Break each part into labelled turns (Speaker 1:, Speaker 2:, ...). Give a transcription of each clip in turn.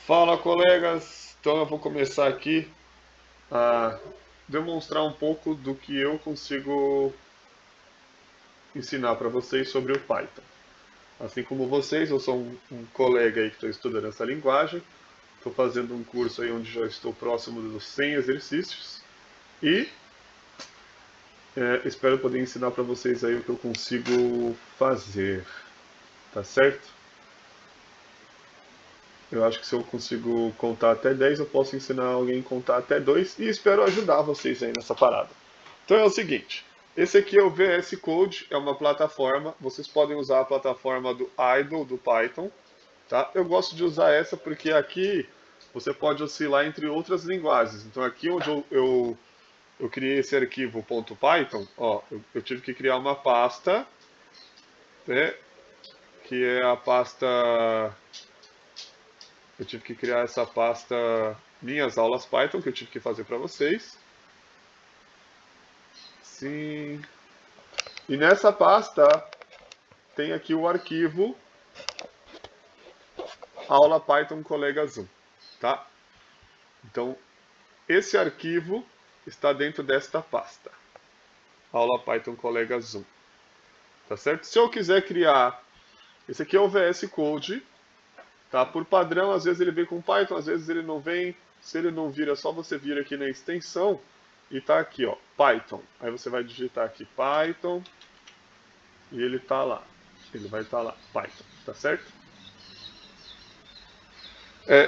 Speaker 1: Fala, colegas! Então eu vou começar aqui a demonstrar um pouco do que eu consigo ensinar para vocês sobre o Python. Assim como vocês, eu sou um colega aí que estou estudando essa linguagem. Estou fazendo um curso aí onde já estou próximo dos 100 exercícios e espero poder ensinar para vocês aí o que eu consigo fazer, tá certo? Eu acho que se eu consigo contar até 10, eu posso ensinar alguém a contar até 2 e espero ajudar vocês aí nessa parada. Então é o seguinte, esse aqui é o VS Code, é uma plataforma, vocês podem usar a plataforma do Idle, do Python, tá? Eu gosto de usar essa porque aqui você pode oscilar entre outras linguagens. Então aqui onde eu criei esse arquivo .python, ó, eu tive que criar uma pasta, né, que é a pasta. Eu tive que criar essa pasta minhas aulas Python que eu tive que fazer para vocês. Sim. E nessa pasta tem aqui o arquivo aula Python colega Zoom, tá? Então, esse arquivo está dentro desta pasta. Aula Python colega Zoom. Tá certo? Se eu quiser criar, esse aqui é o VS Code, tá? Por padrão, às vezes ele vem com Python, às vezes ele não vem. Se ele não vir, é só você vir aqui na extensão e tá aqui, ó, Python. Aí você vai digitar aqui Python e ele tá lá. Ele vai estar lá, Python, tá certo?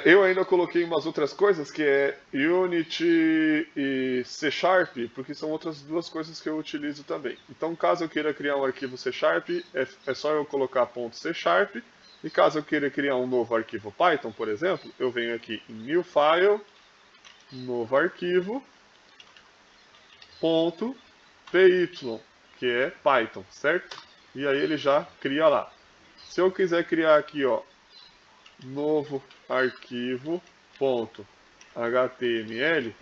Speaker 1: Eu ainda coloquei umas outras coisas que é Unity e C Sharp, porque são outras duas coisas que eu utilizo também. Então, caso eu queira criar um arquivo C Sharp, é só eu colocar .C Sharp. E caso eu queira criar um novo arquivo Python, por exemplo, eu venho aqui em New File, novo arquivo, .py, que é Python, certo? E aí ele já cria lá. Se eu quiser criar aqui, ó, novo arquivo .html,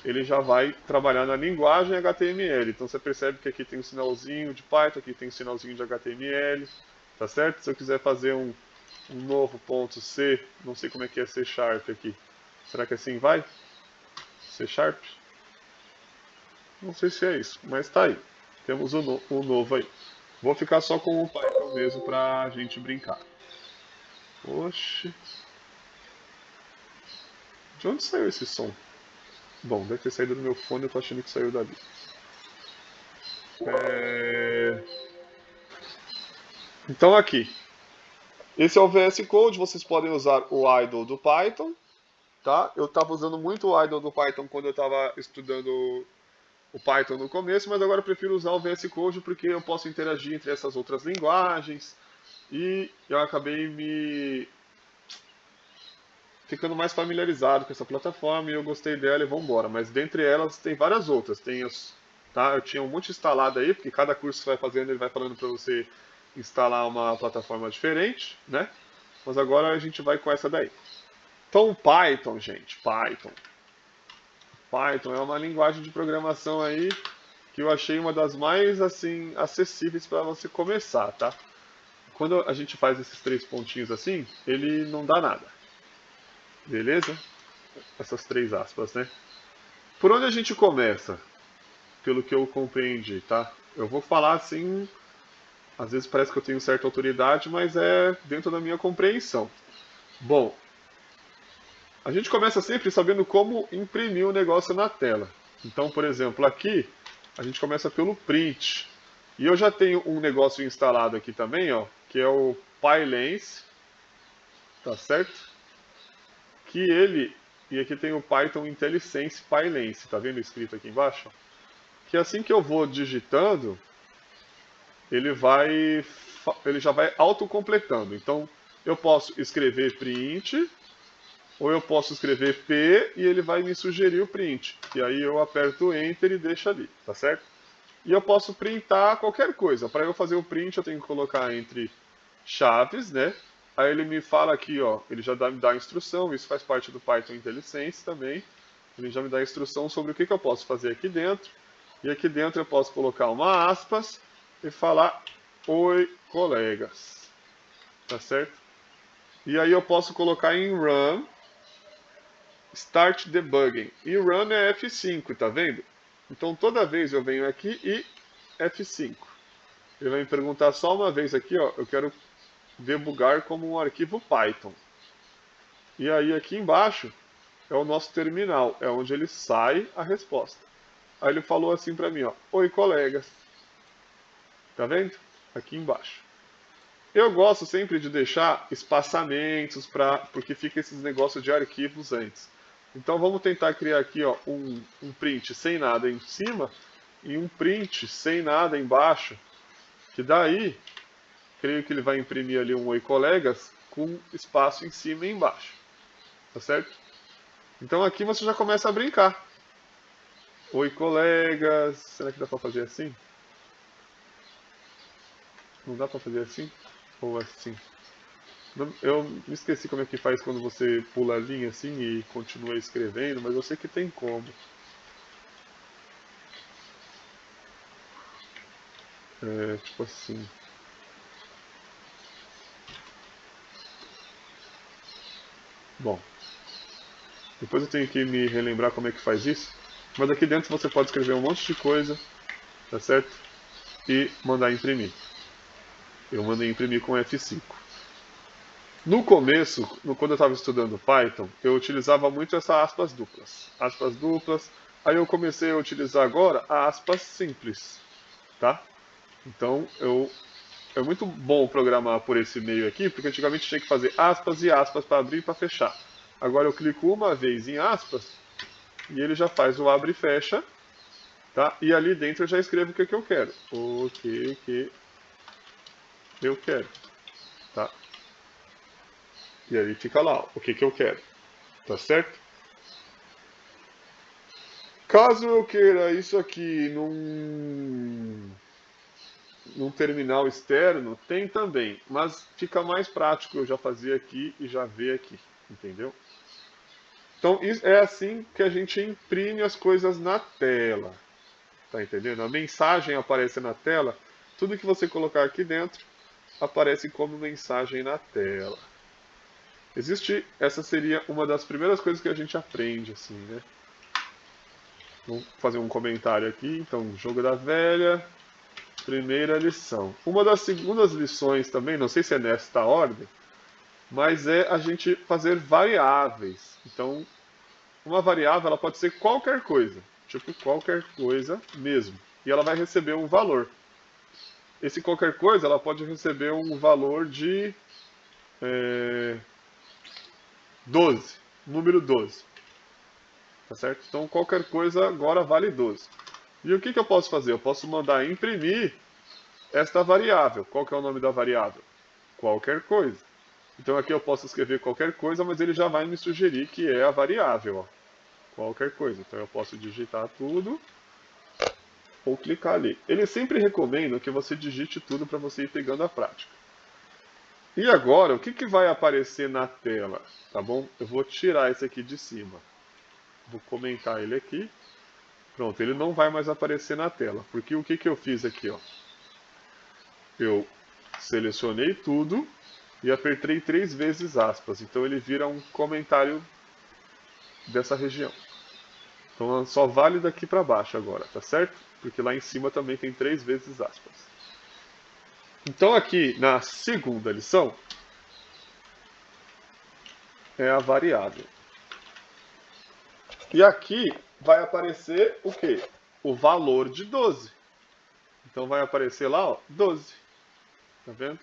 Speaker 1: ele já vai trabalhar na linguagem HTML. Então você percebe que aqui tem um sinalzinho de Python, aqui tem um sinalzinho de HTML, tá certo? Se eu quiser fazer um novo .c, não sei como é que é C Sharp aqui. Será que assim vai? C Sharp? Não sei se é isso, mas tá aí. Temos o novo aí. Vou ficar só com o Python mesmo pra gente brincar. Oxe. De onde saiu esse som? Bom, deve ter saído do meu fone, eu tô achando que saiu dali. É... Então aqui. Esse é o VS Code, vocês podem usar o idle do Python, tá? Eu estava usando muito o idle do Python quando eu estava estudando o Python no começo, mas agora eu prefiro usar o VS Code porque eu posso interagir entre essas outras linguagens e eu acabei me ficando mais familiarizado com essa plataforma e eu gostei dela e vamos embora. Mas dentre elas tem várias outras. Tá? Eu tinha um monte instalado aí, porque cada curso que você vai fazendo ele vai falando para você instalar uma plataforma diferente, né? Mas agora a gente vai com essa daí. Então Python, gente, Python. Python é uma linguagem de programação aí que eu achei uma das mais assim acessíveis para você começar, tá? Quando a gente faz esses três pontinhos assim, ele não dá nada. Beleza? Essas três aspas, né? Por onde a gente começa? Pelo que eu compreendi, tá? Eu vou falar assim, às vezes parece que eu tenho certa autoridade, mas é dentro da minha compreensão. Bom, a gente começa sempre sabendo como imprimir o negócio na tela. Então, por exemplo, aqui a gente começa pelo print. E eu já tenho um negócio instalado aqui também, ó, que é o Pylance, tá certo? Que ele, e aqui tem o Python IntelliSense Pylance, tá vendo escrito aqui embaixo? Que assim que eu vou digitando, ele vai, ele já vai autocompletando. Então, eu posso escrever print, ou eu posso escrever P e ele vai me sugerir o print. E aí eu aperto Enter e deixo ali, tá certo? E eu posso printar qualquer coisa. Para eu fazer o print, eu tenho que colocar entre chaves, né? Aí ele me fala aqui, ó, ele já me dá a instrução, isso faz parte do Python IntelliSense também. Ele já me dá a instrução sobre o que eu posso fazer aqui dentro. E aqui dentro eu posso colocar uma aspas e falar oi, colegas. Tá certo? E aí eu posso colocar em run Start Debugging. E Run é F5, tá vendo? Então toda vez eu venho aqui e F5. Ele vai me perguntar só uma vez aqui, ó, eu quero debugar como um arquivo Python. E aí aqui embaixo é o nosso terminal, é onde ele sai a resposta. Aí ele falou assim para mim, ó, oi colegas. Tá vendo? Aqui embaixo. Eu gosto sempre de deixar espaçamentos porque fica esses negócios de arquivos antes. Então vamos tentar criar aqui, ó, um print sem nada em cima e um print sem nada embaixo, que daí creio que ele vai imprimir ali um oi colegas com espaço em cima e embaixo. Tá certo? Então aqui você já começa a brincar. Oi colegas, será que dá para fazer assim? Não dá para fazer assim? Ou assim? Eu me esqueci como é que faz quando você pula a linha assim e continua escrevendo, mas eu sei que tem como. É, tipo assim. Bom, depois eu tenho que me relembrar como é que faz isso. Mas aqui dentro você pode escrever um monte de coisa, tá certo? E mandar imprimir. Eu mandei imprimir com F5. No começo, quando eu estava estudando Python, eu utilizava muito essa aspas duplas. Aspas duplas. Aí eu comecei a utilizar agora a aspas simples, tá? Então é muito bom programar por esse meio aqui, porque antigamente tinha que fazer aspas e aspas para abrir e para fechar. Agora eu clico uma vez em aspas e ele já faz o abre e fecha, tá? E ali dentro eu já escrevo o que eu quero. O que eu quero, tá? E aí fica lá, ó, o que eu quero, tá certo? Caso eu queira isso aqui num terminal externo, tem também, mas fica mais prático eu já fazer aqui e já ver aqui, entendeu? Então é assim que a gente imprime as coisas na tela, tá entendendo? A mensagem aparece na tela, tudo que você colocar aqui dentro aparece como mensagem na tela. Essa seria uma das primeiras coisas que a gente aprende, assim, né? Vou fazer um comentário aqui, então, jogo da velha, primeira lição. Uma das segundas lições também, não sei se é nesta ordem, mas é a gente fazer variáveis. Então, uma variável ela pode ser qualquer coisa, tipo qualquer coisa mesmo, e ela vai receber um valor. Esse qualquer coisa ela pode receber um valor de 12, número 12. Tá certo? Então qualquer coisa agora vale 12. E o que eu posso fazer? Eu posso mandar imprimir esta variável. Qual que é o nome da variável? Qualquer coisa. Então aqui eu posso escrever qualquer coisa, mas ele já vai me sugerir que é a variável. Ó. Qualquer coisa. Então eu posso digitar tudo ou clicar ali. Ele sempre recomenda que você digite tudo para você ir pegando a prática. E agora, o que vai aparecer na tela? Tá bom? Eu vou tirar esse aqui de cima. Vou comentar ele aqui. Pronto, ele não vai mais aparecer na tela. Porque o que eu fiz aqui? Ó? Eu selecionei tudo e apertei 3 vezes aspas. Então ele vira um comentário dessa região. Então só vale daqui para baixo agora, tá certo? Porque lá em cima também tem 3 vezes aspas. Então aqui na segunda lição é a variável. E aqui vai aparecer o quê? O valor de 12. Então vai aparecer lá, ó, 12. Tá vendo?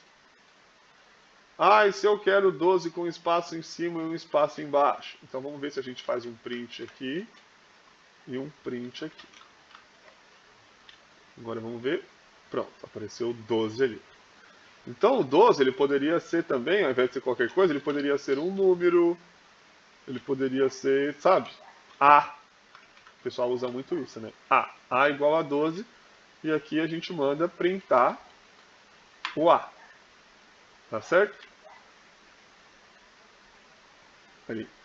Speaker 1: Ah, e se eu quero 12 com espaço em cima e um espaço embaixo? Então vamos ver se a gente faz um print aqui e um print aqui. Agora vamos ver. Pronto, apareceu 12 ali. Então o 12 ele poderia ser também, ao invés de ser qualquer coisa, ele poderia ser um número, ele poderia ser, sabe? A. O pessoal usa muito isso, né? A. A igual a 12. E aqui a gente manda printar o A. Tá certo?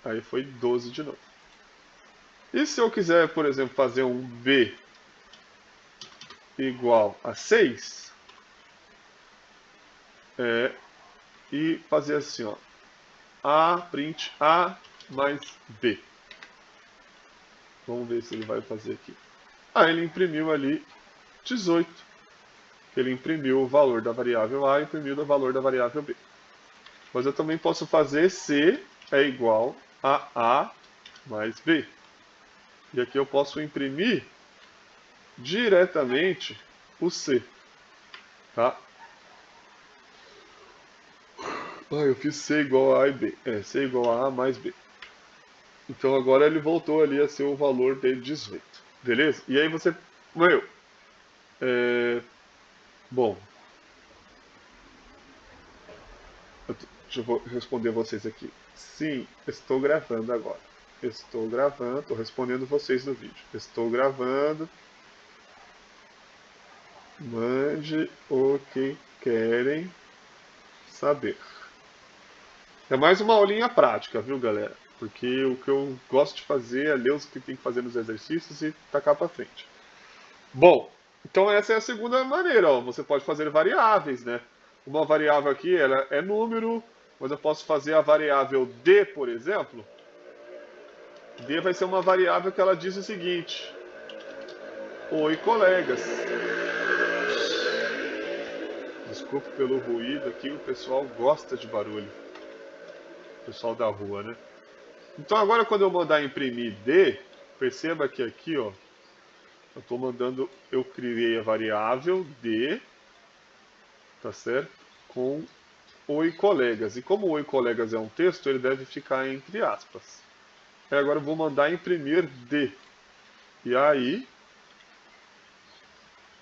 Speaker 1: Aí foi 12 de novo. E se eu quiser, por exemplo, fazer um B igual a 6, e fazer assim, ó, A, print A mais B. Vamos ver se ele vai fazer aqui. Ah, ele imprimiu ali 18. Ele imprimiu o valor da variável A e imprimiu o valor da variável B. Mas eu também posso fazer C é igual a A mais B. E aqui eu posso imprimir diretamente o C. Tá? Eu fiz C igual a A e B. C igual a A mais B. Então agora ele voltou ali a ser o valor de 18. Beleza? E aí você... Bom, deixa eu responder vocês aqui. Sim, estou gravando agora. Estou gravando, estou respondendo vocês no vídeo. Estou gravando. Mande o que querem saber. É mais uma aulinha prática, viu, galera? Porque o que eu gosto de fazer é ler os que tem que fazer nos exercícios e tacar para frente. Bom, então essa é a segunda maneira. Ó. Você pode fazer variáveis, né? Uma variável aqui ela é número, mas eu posso fazer a variável D, por exemplo. D vai ser uma variável que ela diz o seguinte: oi, colegas. Desculpe pelo ruído aqui, o pessoal gosta de barulho. O pessoal da rua, né? Então agora quando eu mandar imprimir D, perceba que aqui, ó, eu estou mandando, eu criei a variável D, tá certo? Com oi colegas. E como oi colegas é um texto, ele deve ficar entre aspas. Aí agora eu vou mandar imprimir D. E aí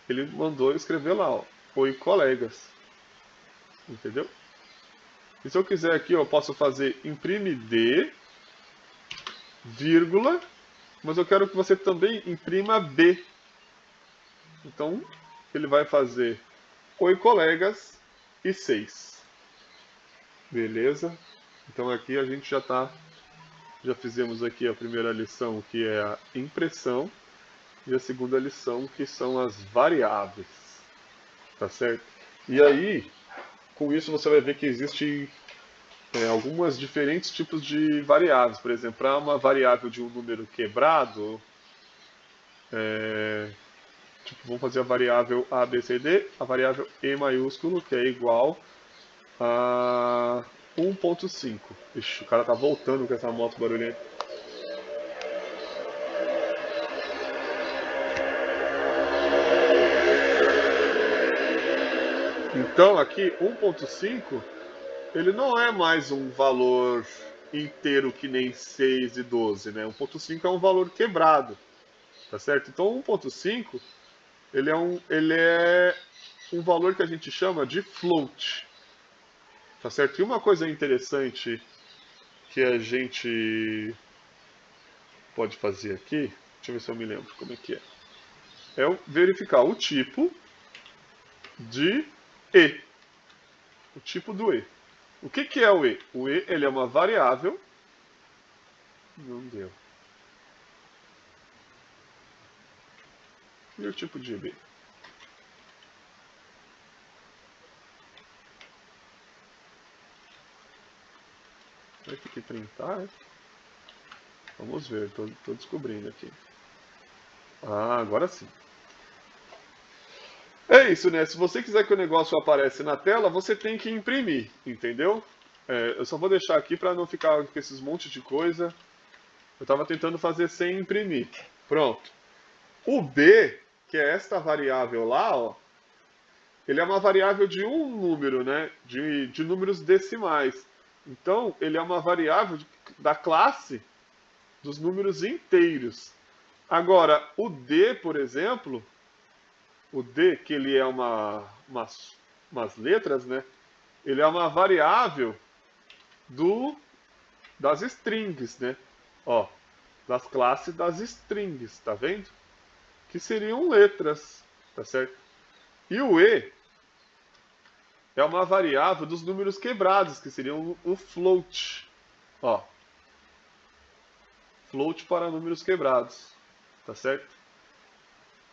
Speaker 1: ele mandou escrever lá, ó, oi colegas. Entendeu? E se eu quiser aqui, eu posso fazer imprime D, vírgula, mas eu quero que você também imprima B. Então, ele vai fazer oi colegas e 6. Beleza? Então aqui a gente já fizemos aqui a primeira lição, que é a impressão, e a segunda lição, que são as variáveis. Tá certo? E aí, com isso você vai ver que existe algumas diferentes tipos de variáveis. Por exemplo, para uma variável de um número quebrado, tipo, vamos fazer a variável A, B, C, D, a variável E maiúsculo, que é igual a 1.5. Ixi, o cara tá voltando com essa moto barulhenta. Então aqui 1.5 ele não é mais um valor inteiro que nem 6 e 12, né? 1.5 é um valor quebrado, tá certo? Então 1.5 ele é um valor que a gente chama de float, tá certo? E uma coisa interessante que a gente pode fazer aqui, deixa eu ver se eu me lembro como é que é verificar o tipo de E, o tipo do E. O que é o E? O E ele é uma variável. Não deu. E o tipo de B? Vai ter que printar, é? Vamos ver, tô descobrindo aqui. Ah, agora sim. É isso, né? Se você quiser que o negócio apareça na tela, você tem que imprimir, entendeu? Eu só vou deixar aqui para não ficar com esses monte de coisa. Eu estava tentando fazer sem imprimir. Pronto. O B, que é esta variável lá, ó, ele é uma variável de um número, né? De números decimais. Então, ele é uma variável da classe dos números inteiros. Agora, o D, por exemplo, o D, que ele é umas letras, né? Ele é uma variável das strings, né? Ó, das classes das strings, tá vendo? Que seriam letras, tá certo? E o E é uma variável dos números quebrados, que seriam o float. Ó, float para números quebrados, tá certo?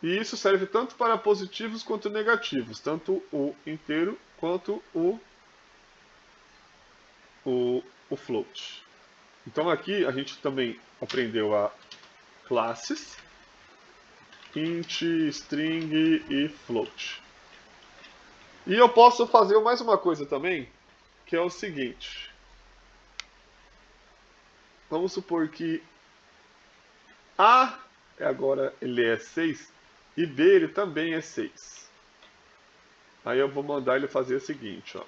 Speaker 1: E isso serve tanto para positivos quanto negativos, tanto o inteiro quanto o float. Então aqui a gente também aprendeu a classes, int, string e float. E eu posso fazer mais uma coisa também, que é o seguinte. Vamos supor que A agora ele é 6 e B ele também é 6. Aí eu vou mandar ele fazer o seguinte, ó.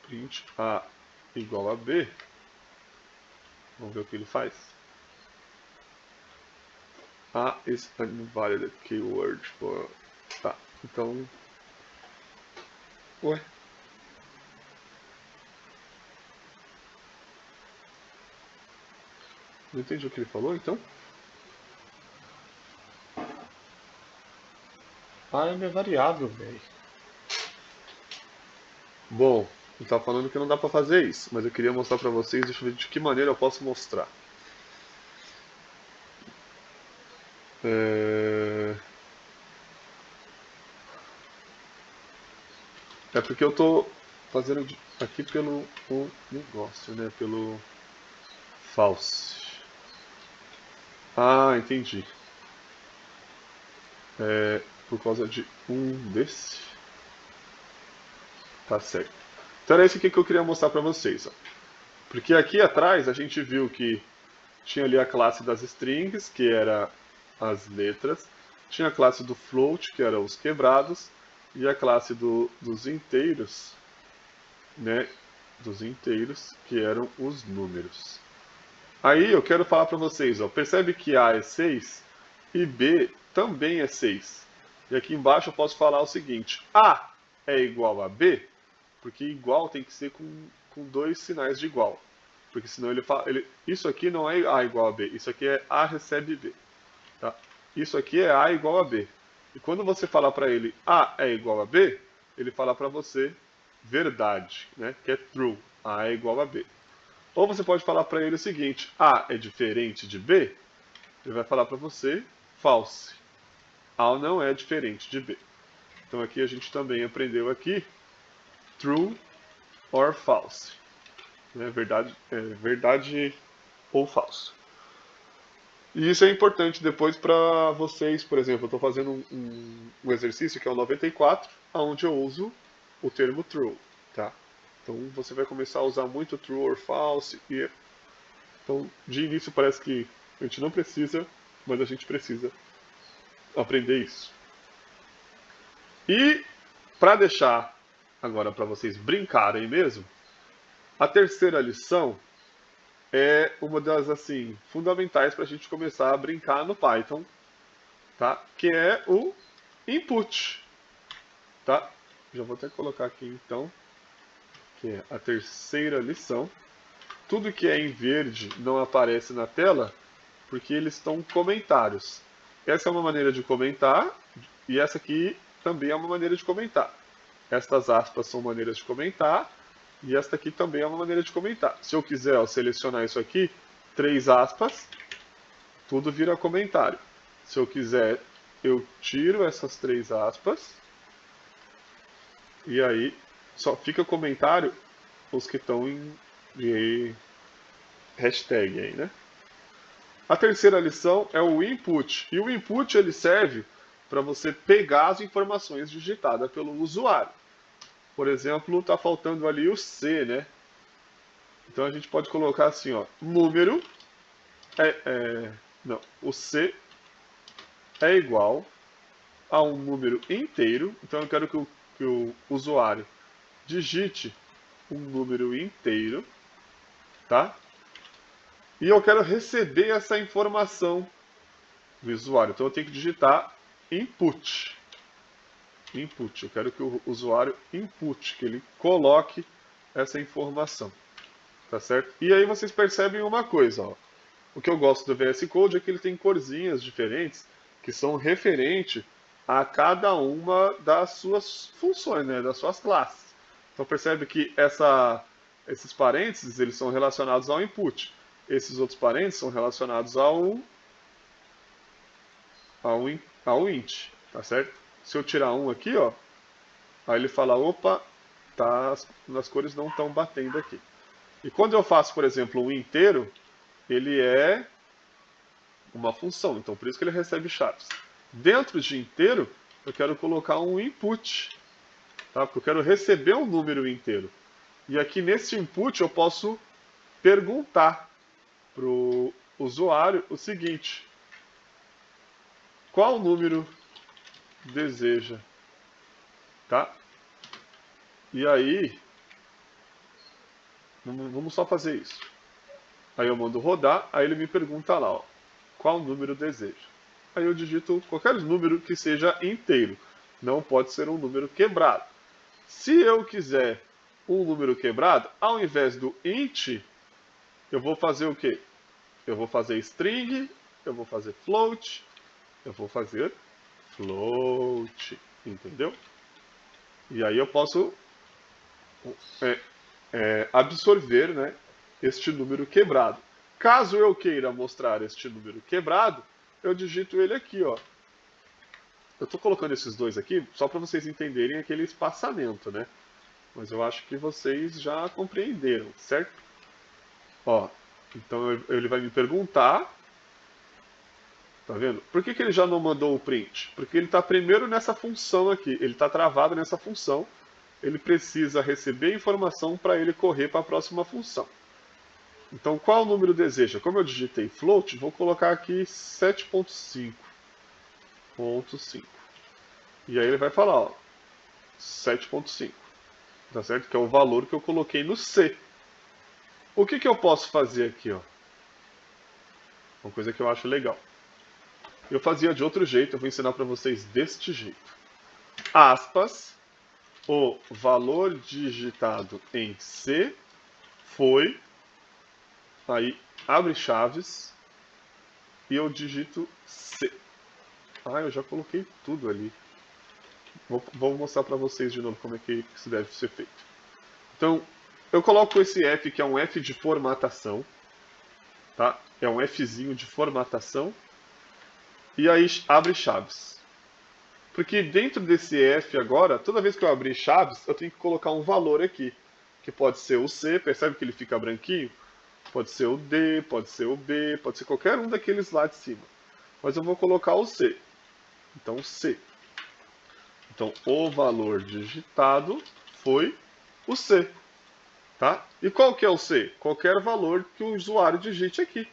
Speaker 1: Print A igual a B. Vamos ver o que ele faz. A is an invalid keyword for... Tá, então... Ué? Não entendi o que ele falou, então? A é minha variável, velho. Bom, ele tá falando que não dá pra fazer isso, mas eu queria mostrar pra vocês, deixa eu ver de que maneira eu posso mostrar. É porque eu tô fazendo aqui pelo o negócio, né? Pelo false. Ah, entendi. É por causa de um desse. Tá certo. Então era isso aqui que eu queria mostrar pra vocês. Ó. Porque aqui atrás a gente viu que tinha ali a classe das strings, que era as letras. Tinha a classe do float, que eram os quebrados. E a classe dos inteiros, né? Dos inteiros, que eram os números. Aí eu quero falar para vocês, ó, percebe que A é 6 e B também é 6. E aqui embaixo eu posso falar o seguinte, A é igual a B, porque igual tem que ser com dois sinais de igual. Porque senão ele fala, isso aqui não é A igual a B, isso aqui é A recebe B. Tá? Isso aqui é A igual a B. E quando você falar para ele A é igual a B, ele fala para você verdade, né? Que é true. A é igual a B. Ou você pode falar para ele o seguinte: A é diferente de B? Ele vai falar para você false. A não é diferente de B. Então aqui a gente também aprendeu aqui true or false. Né? Verdade ou falso. E isso é importante depois para vocês, por exemplo, eu estou fazendo um exercício que é o 94, onde eu uso o termo true, tá? Então você vai começar a usar muito true or false. Então, de início parece que a gente não precisa, mas a gente precisa aprender isso. E para deixar agora para vocês brincarem mesmo, a terceira lição é uma das assim fundamentais para a gente começar a brincar no Python, tá? Que é o input, tá? Já vou até colocar aqui então, que é a terceira lição. Tudo que é em verde não aparece na tela porque eles estão comentários. Essa é uma maneira de comentar e essa aqui também é uma maneira de comentar. Estas aspas são maneiras de comentar e esta aqui também é uma maneira de comentar. Se eu quiser selecionar isso aqui, 3 aspas, tudo vira comentário. Se eu quiser, eu tiro essas 3 aspas e aí só fica comentário os que estão em hashtag aí, né? A terceira lição é o input. E o input ele serve para você pegar as informações digitadas pelo usuário. Por exemplo, está faltando ali o C, né? Então a gente pode colocar assim, ó, número não, o C é igual a um número inteiro. Então eu quero que o usuário digite um número inteiro, tá? E eu quero receber essa informação do usuário. Então eu tenho que digitar input. Input. Eu quero que o usuário input, que ele coloque essa informação. Tá certo? E aí vocês percebem uma coisa, ó. O que eu gosto do VS Code é que ele tem corzinhas diferentes que são referente a cada uma das suas funções, né, das suas classes. Então percebe que esses parênteses eles são relacionados ao input. Esses outros parênteses são relacionados ao int, tá certo? Se eu tirar um aqui, ó, aí ele fala, opa, tá, as cores não estão batendo aqui. E quando eu faço, por exemplo, um inteiro, ele é uma função, então por isso que ele recebe chaves. Dentro de inteiro, eu quero colocar um input, tá? Porque eu quero receber um número inteiro. E aqui nesse input eu posso perguntar para o usuário o seguinte: qual número deseja, tá? E aí, vamos só fazer isso. Aí eu mando rodar, aí ele me pergunta lá, ó, qual número deseja. Aí eu digito qualquer número que seja inteiro, não pode ser um número quebrado. Se eu quiser um número quebrado, ao invés do int, eu vou fazer o quê? Eu vou fazer string, eu vou fazer float, eu vou fazer float, entendeu? E aí eu posso absorver, né, este número quebrado. Caso eu queira mostrar este número quebrado, eu digito ele aqui, ó. Eu estou colocando esses dois aqui só para vocês entenderem aquele espaçamento, né? Mas eu acho que vocês já compreenderam, certo? Ó, então ele vai me perguntar, tá vendo? Por que ele já não mandou o print? Porque ele está primeiro nessa função aqui, ele está travado nessa função, ele precisa receber informação para ele correr para a próxima função. Então, qual número deseja? Como eu digitei float, vou colocar aqui 7.5. E aí ele vai falar, ó, 7.5, tá certo? Que é o valor que eu coloquei no C. O que eu posso fazer aqui, ó? Uma coisa que eu acho legal. Eu fazia de outro jeito, eu vou ensinar para vocês deste jeito. Aspas, o valor digitado em C foi, aí abre chaves, e eu digito C. Ah, eu já coloquei tudo ali. Vou mostrar para vocês de novo como é que isso deve ser feito. Então, eu coloco esse F, que é um F de formatação, tá? É um Fzinho de formatação, e aí abre chaves. Porque dentro desse F agora, toda vez que eu abrir chaves, eu tenho que colocar um valor aqui, que pode ser o C, percebe que ele fica branquinho? Pode ser o D, pode ser o B, pode ser qualquer um daqueles lá de cima. Mas eu vou colocar o C. Então, C. Então, o valor digitado foi o C. Tá? E qual que é o C? Qualquer valor que o usuário digite aqui,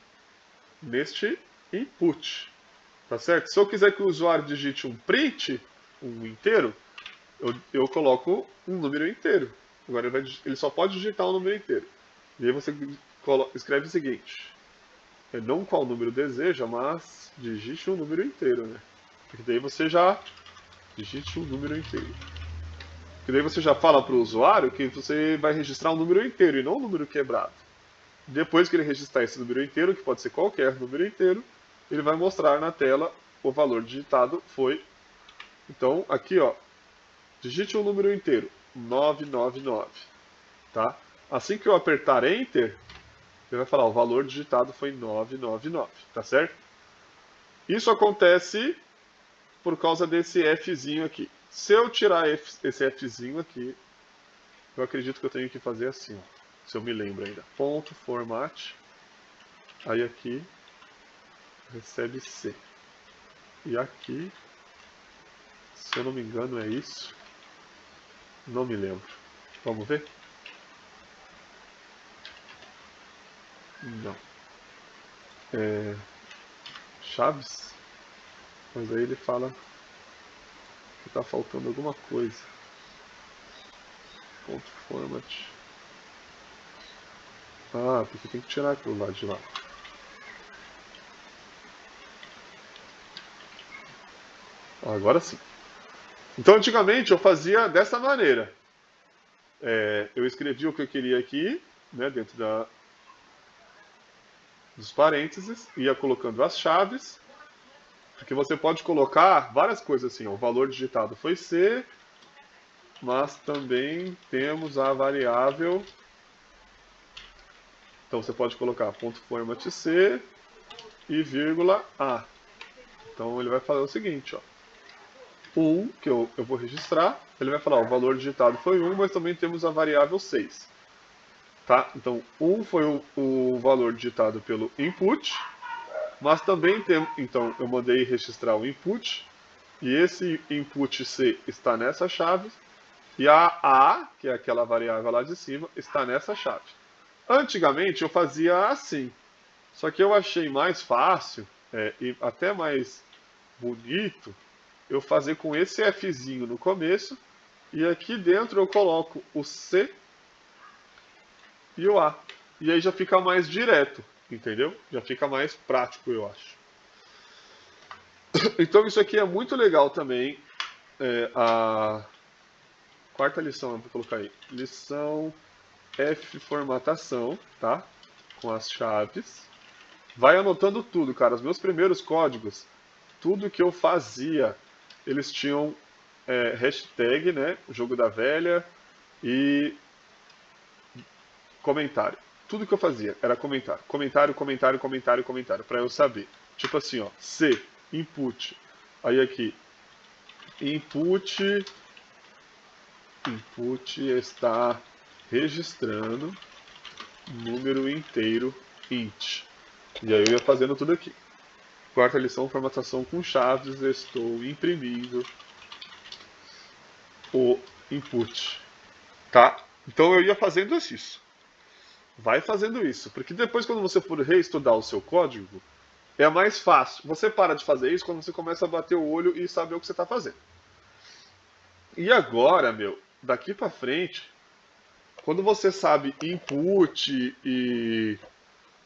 Speaker 1: neste input. Tá certo? Se eu quiser que o usuário digite um print, um inteiro, eu coloco um número inteiro. Agora ele só pode digitar um número inteiro. E aí você escreve o seguinte: não qual número deseja, mas digite um número inteiro, né? Porque daí você já digite um número inteiro. Porque daí você já fala para o usuário que você vai registrar um número inteiro e não um número quebrado. Depois que ele registrar esse número inteiro, que pode ser qualquer número inteiro, ele vai mostrar na tela o valor digitado foi. Então, aqui, ó, digite um número inteiro, 999, tá? Assim que eu apertar Enter, ele vai falar, o valor digitado foi 999, tá certo? Isso acontece por causa desse Fzinho aqui. Se eu tirar esse Fzinho aqui, eu acredito que eu tenho que fazer assim, ó, se eu me lembro ainda. Ponto, format, aí aqui, recebe C. E aqui, se eu não me engano, é isso. Não me lembro. Vamos ver? Não. Chaves? Mas aí ele fala que está faltando alguma coisa. Ponto format. Ah, porque tem que tirar aquilo lá de lá. Agora sim. Então, antigamente eu fazia dessa maneira. Eu escrevia o que eu queria aqui, né, dentro dos parênteses, ia colocando as chaves, porque você pode colocar várias coisas assim. Ó, o valor digitado foi C, mas também temos a variável. Então você pode colocar ponto format C e vírgula A. Então ele vai falar o seguinte, ó. O 1, que eu vou registrar, ele vai falar, ó, o valor digitado foi 1, mas também temos a variável 6. tá? Então, foi o valor digitado pelo input, mas também tem, então eu mandei registrar o input, e esse input C está nessa chave, e a, que é aquela variável lá de cima, está nessa chave. Antigamente eu fazia assim, só que eu achei mais fácil e até mais bonito eu fazer com esse Fzinho no começo, e aqui dentro eu coloco o C e o A. E aí já fica mais direto, entendeu? Já fica mais prático, eu acho. Então isso aqui é muito legal também. A quarta lição, eu vou colocar aí. Lição F, formatação, tá? Com as chaves. Vai anotando tudo, cara. Os meus primeiros códigos, tudo que eu fazia, eles tinham hashtag, né? O jogo da velha e comentário. Tudo que eu fazia era comentário. Comentário, comentário, comentário, comentário. Pra eu saber. Tipo assim, ó. C, input. Aí aqui. Input está registrando número inteiro int. E aí eu ia fazendo tudo aqui. Quarta lição, formatação com chaves. Estou imprimindo o input. Tá? Então eu ia fazendo isso. Vai fazendo isso. Porque depois, quando você for reestudar o seu código, é mais fácil. Você para de fazer isso quando você começa a bater o olho e saber o que você está fazendo. E agora, meu, daqui para frente, quando você sabe input e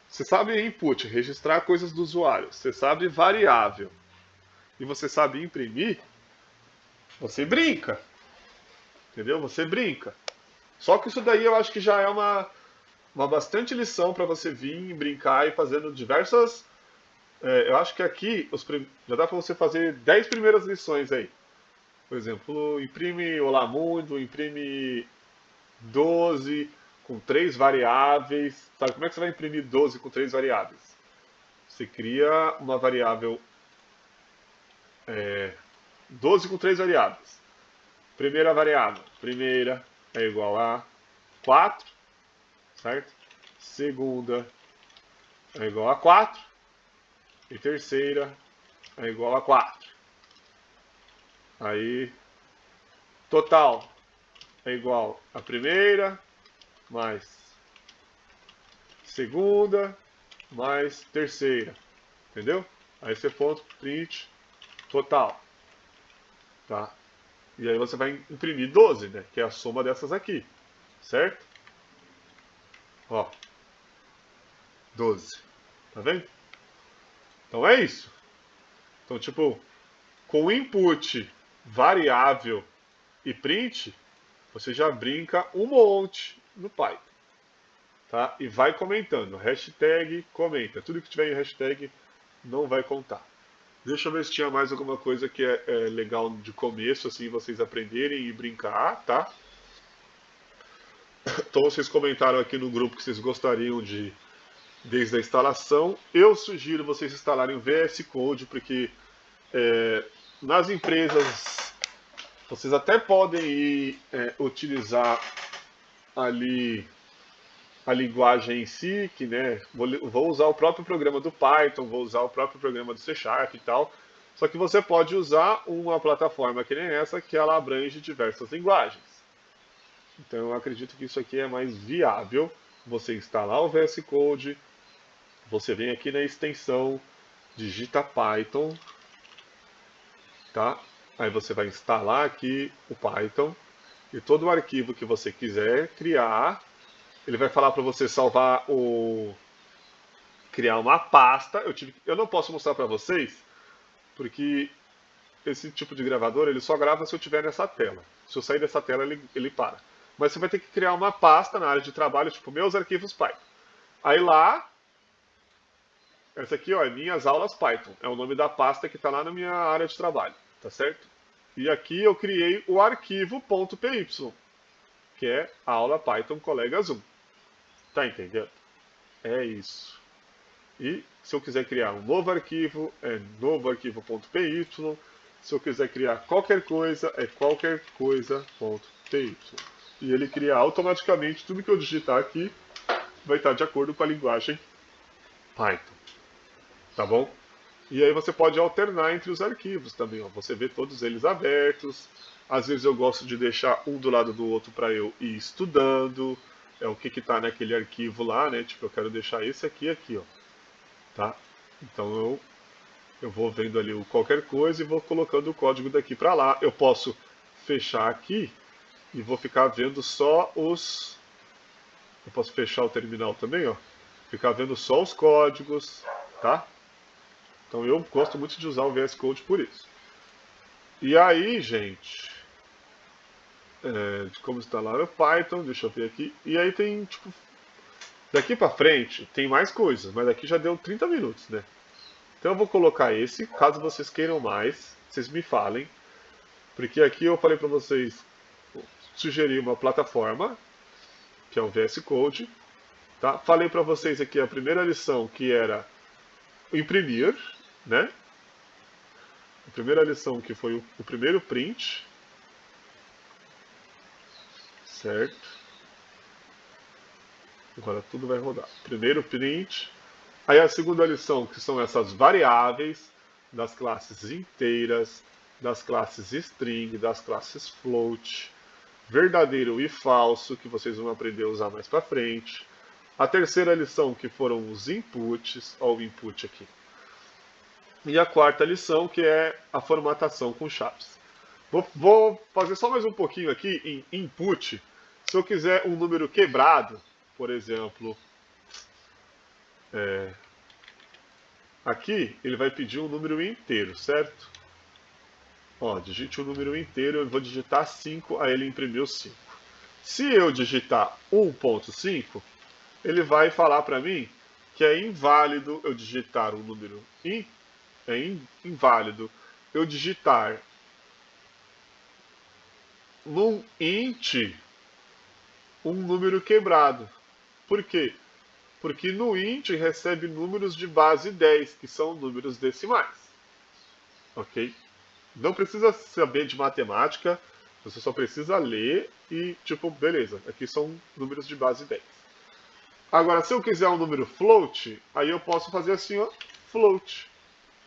Speaker 1: você sabe input, registrar coisas do usuário, você sabe variável e você sabe imprimir, você brinca. Entendeu? Você brinca. Só que isso daí eu acho que já é uma bastante lição para você vir brincar e fazendo diversas. Eu acho que aqui já dá para você fazer 10 primeiras lições aí. Por exemplo, imprime Olá Mundo, imprime 12 com 3 variáveis. Sabe como é que você vai imprimir 12 com 3 variáveis? Você cria uma variável 12 com 3 variáveis. Primeira variável, primeira é igual a 4, certo? Segunda é igual a 4 e terceira é igual a 4. Aí, total é igual a primeira mais segunda mais terceira, entendeu? Aí você ponto print total, tá? E aí você vai imprimir 12, né? Que é a soma dessas aqui, certo? Ó, 12, tá vendo? Então é isso. Então, tipo, com input, variável e print, você já brinca um monte no Python. Tá? E vai comentando. Hashtag, comenta. Tudo que tiver em hashtag não vai contar. Deixa eu ver se tinha mais alguma coisa que é legal de começo, assim, vocês aprenderem e brincar, tá? Então vocês comentaram aqui no grupo que vocês gostariam de, desde a instalação. Eu sugiro vocês instalarem o VS Code, porque nas empresas vocês até podem ir utilizar ali a linguagem em si, que né, vou usar o próprio programa do Python, vou usar o próprio programa do C Sharp e tal. Só que você pode usar uma plataforma que nem essa, que ela abrange diversas linguagens. Então eu acredito que isso aqui é mais viável. Você instalar o VS Code, você vem aqui na extensão, digita Python, tá? Aí você vai instalar aqui o Python e todo o arquivo que você quiser criar, ele vai falar para você salvar criar uma pasta. Eu não posso mostrar para vocês porque esse tipo de gravador ele só grava se eu estiver nessa tela. Se eu sair dessa tela ele para. Mas você vai ter que criar uma pasta na área de trabalho, tipo meus arquivos Python. Aí lá, essa aqui ó, é minhas aulas Python. É o nome da pasta que está lá na minha área de trabalho, tá certo? E aqui eu criei o arquivo .py, que é aula Python colegas 1. Tá entendendo? É isso. E se eu quiser criar um novo arquivo, é novo arquivo.py. Se eu quiser criar qualquer coisa, é qualquer coisa.py. E ele cria automaticamente tudo que eu digitar aqui, vai estar de acordo com a linguagem Python, tá bom? E aí você pode alternar entre os arquivos também, ó. Você vê todos eles abertos. Às vezes eu gosto de deixar um do lado do outro para eu ir estudando. É o que está naquele arquivo lá, né? Tipo, eu quero deixar esse aqui, ó. Tá? Então eu vou vendo ali qualquer coisa e vou colocando o código daqui para lá. Eu posso fechar aqui e vou ficar vendo só os... Eu posso fechar o terminal também, ó. Ficar vendo só os códigos, tá? Então eu gosto muito de usar o VS Code por isso. E aí, gente, de como instalar o Python, deixa eu ver aqui. E aí tem, tipo, daqui pra frente tem mais coisas, mas daqui já deu 30 minutos, né? Então eu vou colocar esse, caso vocês queiram mais, vocês me falem. Porque aqui eu falei pra vocês, sugerir uma plataforma, que é o VS Code. Tá? Falei pra vocês aqui a primeira lição, que era imprimir, né? A primeira lição que foi o primeiro print, certo? Agora tudo vai rodar. Primeiro print. Aí a segunda lição, que são essas variáveis das classes inteiras, das classes string, das classes float, verdadeiro e falso, que vocês vão aprender a usar mais para frente. A terceira lição, que foram os inputs, olha o input aqui. E a quarta lição, que é a formatação com chaves. Vou fazer só mais um pouquinho aqui em input. Se eu quiser um número quebrado, por exemplo, aqui ele vai pedir um número inteiro, certo? Ó, digite um número inteiro, eu vou digitar 5, aí ele imprimiu 5. Se eu digitar 1.5, ele vai falar para mim que é inválido eu digitar um número inválido eu digitar num int um número quebrado. Por quê? Porque no int recebe números de base 10, que são números decimais. Ok? Não precisa saber de matemática, você só precisa ler e, tipo, beleza, aqui são números de base 10. Agora, se eu quiser um número float, aí eu posso fazer assim, ó, float.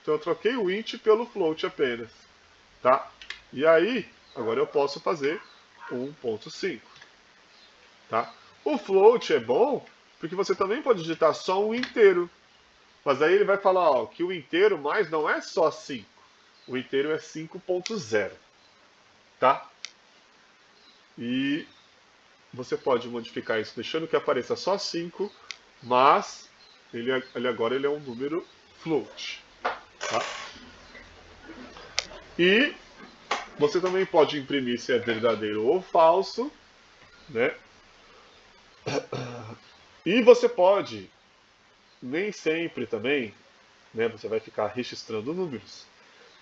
Speaker 1: Então eu troquei o int pelo float apenas, tá? E aí, agora eu posso fazer 1.5, tá? O float é bom porque você também pode digitar só um inteiro. Mas aí ele vai falar, ó, que o inteiro mais não é só 5. O inteiro é 5.0, tá? E você pode modificar isso deixando que apareça só 5, mas ele agora ele é um número float, tá? E você também pode imprimir se é verdadeiro ou falso, né? E você pode, nem sempre também, né? Você vai ficar registrando números.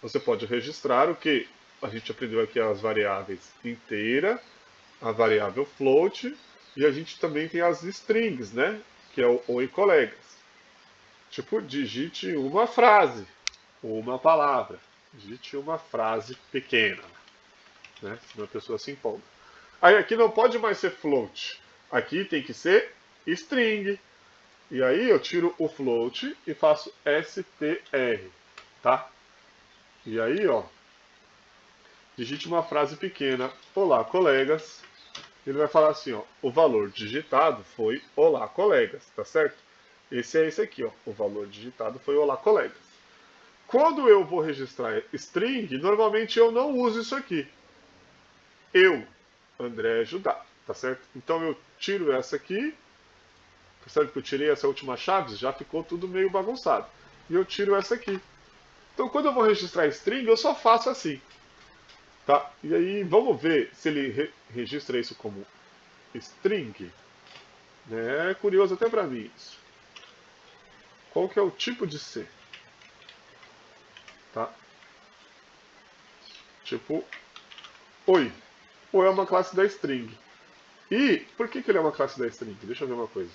Speaker 1: Você pode registrar o que a gente aprendeu aqui, as variáveis inteira, a variável float, e a gente também tem as strings, né? Que é o oi colegas. Tipo, digite uma frase, ou uma palavra. Digite uma frase pequena, né? Senão a pessoa se empolga. Aí aqui não pode mais ser float. Aqui tem que ser string. E aí eu tiro o float e faço str, tá? E aí, ó, digite uma frase pequena. Olá, colegas. Ele vai falar assim, ó, o valor digitado foi olá, colegas, tá certo? Esse é esse aqui, ó, o valor digitado foi olá, colegas. Quando eu vou registrar string, normalmente eu não uso isso aqui. Eu, André Judá, tá certo? Então eu tiro essa aqui, percebe que eu tirei essa última chave, já ficou tudo meio bagunçado. E eu tiro essa aqui. Então quando eu vou registrar string, eu só faço assim. Tá? E aí vamos ver se ele registra isso como string. É curioso até para mim isso. Qual que é o tipo de C? Tá? Tipo, oi. Ou é uma classe da string. E por que ele é uma classe da string? Deixa eu ver uma coisa.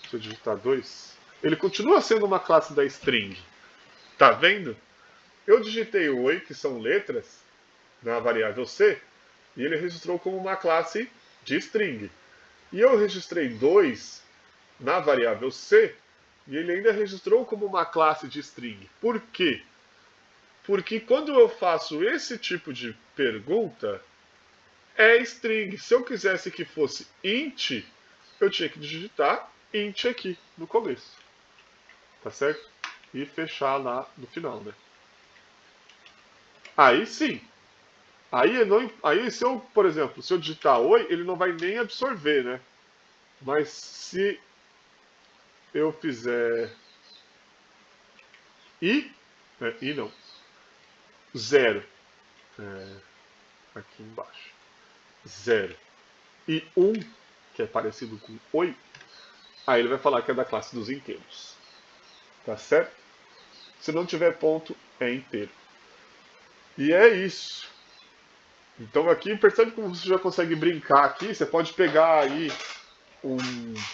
Speaker 1: Se eu digitar 2, ele continua sendo uma classe da string. Tá vendo? Eu digitei o oi, que são letras, na variável C, e ele registrou como uma classe de string. E eu registrei 2 na variável C e ele ainda registrou como uma classe de string. Por quê? Porque quando eu faço esse tipo de pergunta, é string. Se eu quisesse que fosse int, eu tinha que digitar int aqui no começo. Tá certo? E fechar lá no final, né? Aí sim. Aí se eu, por exemplo, se eu digitar oi, ele não vai nem absorver, né? Mas se eu fizer i não, zero, aqui embaixo, zero, e que é parecido com oi, aí ele vai falar que é da classe dos inteiros. Tá certo? Se não tiver ponto, é inteiro. E é isso. Então aqui, percebe como você já consegue brincar aqui? Você pode pegar aí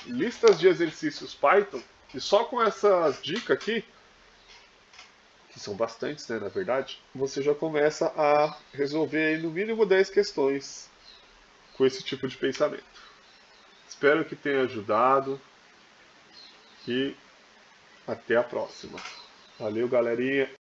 Speaker 1: listas de exercícios Python e só com essas dicas aqui, que são bastantes, né, na verdade, você já começa a resolver aí no mínimo 10 questões com esse tipo de pensamento. Espero que tenha ajudado e até a próxima. Valeu, galerinha!